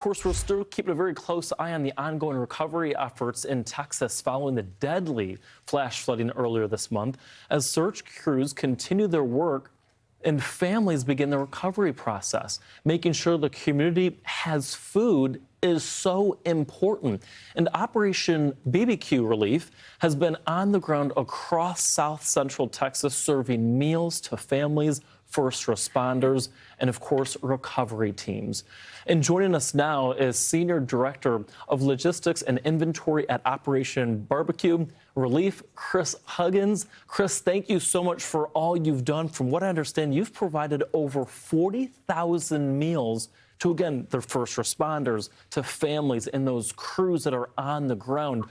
Of course, we're still keeping a very close eye on the ongoing recovery efforts in Texas following the deadly flash flooding earlier this month as search crews continue their work and families begin the recovery process. Making sure the community has food is so important. And Operation BBQ Relief has been on the ground across South Central Texas serving meals to families, first responders, and of course, recovery teams. And joining us now is Senior Director of Logistics and Inventory at Operation BBQ Relief, Chris Huggins. Chris, thank you so much for all you've done. From what I understand, you've provided over 40,000 meals to, again, the first responders, to families and those crews that are on the ground.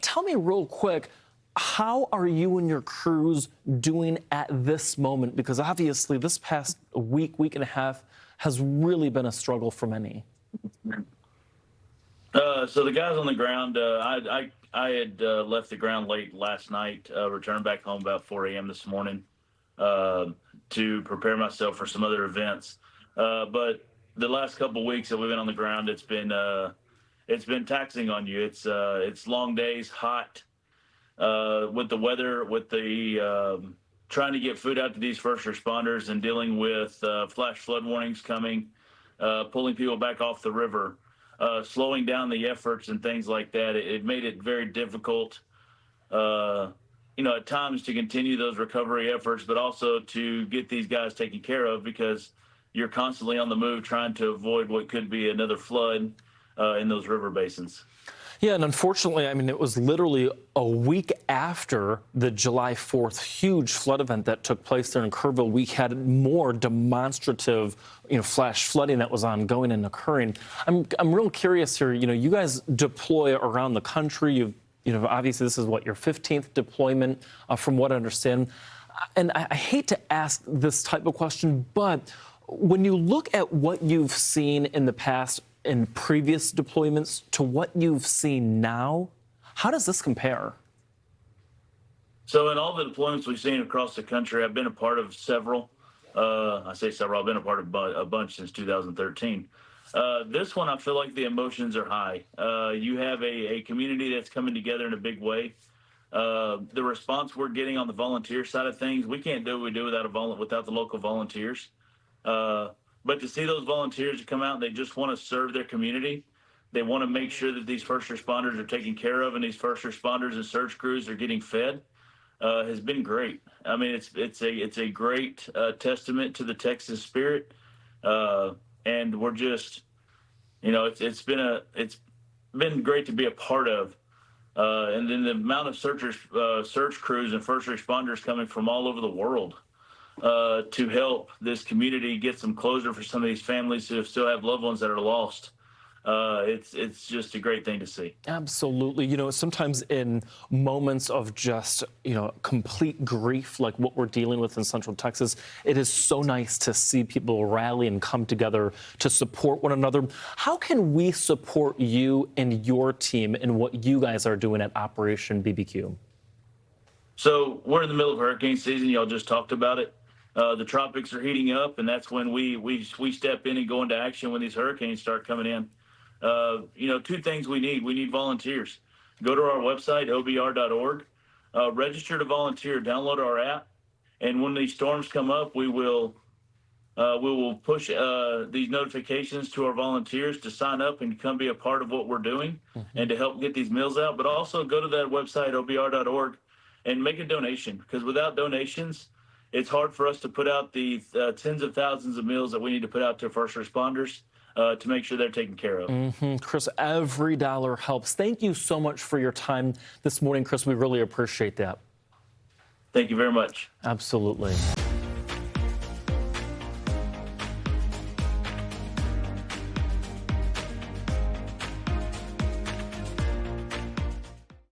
Tell me real quick, how are you and your crews doing at this moment? Because obviously this past week and a half has really been a struggle for many. So the guys on the ground, I had left the ground late last night, returned back home about 4 a.m. this morning to prepare myself for some other events. But the last couple of weeks that we've been on the ground, it's been taxing on you. It's long days, hot. With the weather, with the trying to get food out to these first responders and dealing with flash flood warnings coming, pulling people back off the river, slowing down the efforts and things like that. It made it very difficult, at times to continue those recovery efforts, but also to get these guys taken care of because you're constantly on the move trying to avoid what could be another flood in those river basins. Yeah, and unfortunately, I mean, it was literally a week after the July 4th huge flood event that took place there in Kerrville. We had more demonstrative, flash flooding that was ongoing and occurring. I'm real curious here. You guys deploy around the country. Obviously, this is your 15th deployment, from what I understand. And I hate to ask this type of question, but when you look at what you've seen in the past, in previous deployments to what you've seen now, how does this compare? So in all the deployments we've seen across the country, I've been a part of several. I say several, I've been a part of a bunch since 2013. This one, I feel like the emotions are high. You have a community that's coming together in a big way. The response we're getting on the volunteer side of things, we can't do what we do without the local volunteers. But to see those volunteers come out and they just want to serve their community, they want to make sure that these first responders are taken care of and these first responders and search crews are getting fed, has been great. I mean, it's a great testament to the Texas spirit, and we're just, it's been great to be a part of. And then the amount of search crews and first responders coming from all over the world to help this community get some closure for some of these families who still have loved ones that are lost. It's just a great thing to see. Absolutely. Sometimes in moments of just, complete grief like what we're dealing with in Central Texas, it is so nice to see people rally and come together to support one another. How can we support you and your team in what you guys are doing at Operation BBQ? So we're in the middle of hurricane season. Y'all just talked about it. The tropics are heating up, and that's when we step in and go into action when these hurricanes start coming in. Two things we need. We need volunteers. Go to our website, obr.org, register to volunteer, download our app, and when these storms come up, we will push these notifications to our volunteers to sign up and come be a part of what we're doing and to help get these meals out. But also go to that website, obr.org, and make a donation, because without donations, it's hard for us to put out the tens of thousands of meals that we need to put out to first responders to make sure they're taken care of. Chris, every dollar helps. Thank you so much for your time this morning, Chris. We really appreciate that. Thank you very much. Absolutely.